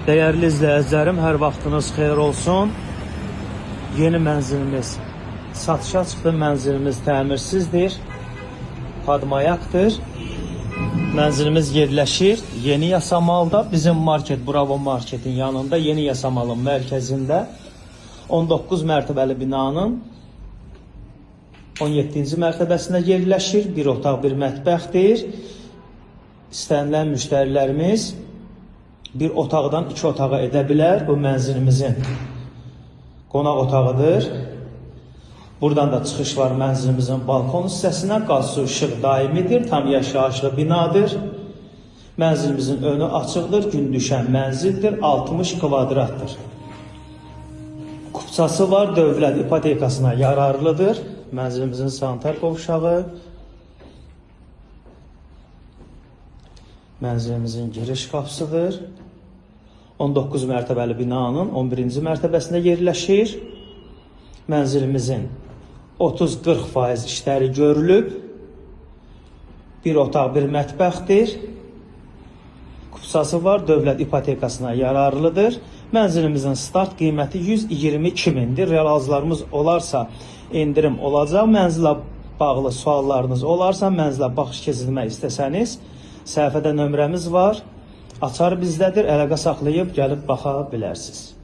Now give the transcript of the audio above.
Değerli izləyicilərim, hər vaxtınız xeyir olsun. Yeni mənzilimiz satışa çıxdı. Mənzilimiz təmirsizdir, padmayaqdır. Mənzilimiz yerləşir Yeni Yasamalda. Bizim market Bravo Marketin yanında, Yeni Yasamalın mərkəzində 19 mərtəbəli binanın 17-ci mərtəbəsində yerləşir. Bir otaq, bir mətbəxdir. İstənilən müştərilərimiz bir otaqdan iki otağa edə bilər. Bu mənzilimizin qonaq otağıdır. Buradan da çıxış var mənzilimizin balkon hissəsinə. Qaz, su, işıq daimidir. Tam yaşayışlı binadır. Mənzilimizin önü açıqdır. Gün düşən mənzildir. 60 kvadratdır. Kupçası var. Dövlət ipotekasına yararlıdır. Mənzilimizin sanitar qovşağı. Mənzilimizin giriş qapısıdır. 19 mərtəbəli binanın 11-ci mərtəbəsində yerləşir. Mənzilimizin 30-40% işləri görülüb. Bir otaq, bir mətbəxdir. Kupçası var, dövlət ipotekasına yararlıdır. Mənzilimizin start qiyməti 122 mindir. Real arzlarımız olarsa indirim olacaq. Mənzilə bağlı suallarınız olarsa, mənzilə baxış keçirmək istəsəniz, səhifədə nömrəmiz var. Açar bizdədir. Əlaqə saxlayıb gəlib baxa bilərsiniz.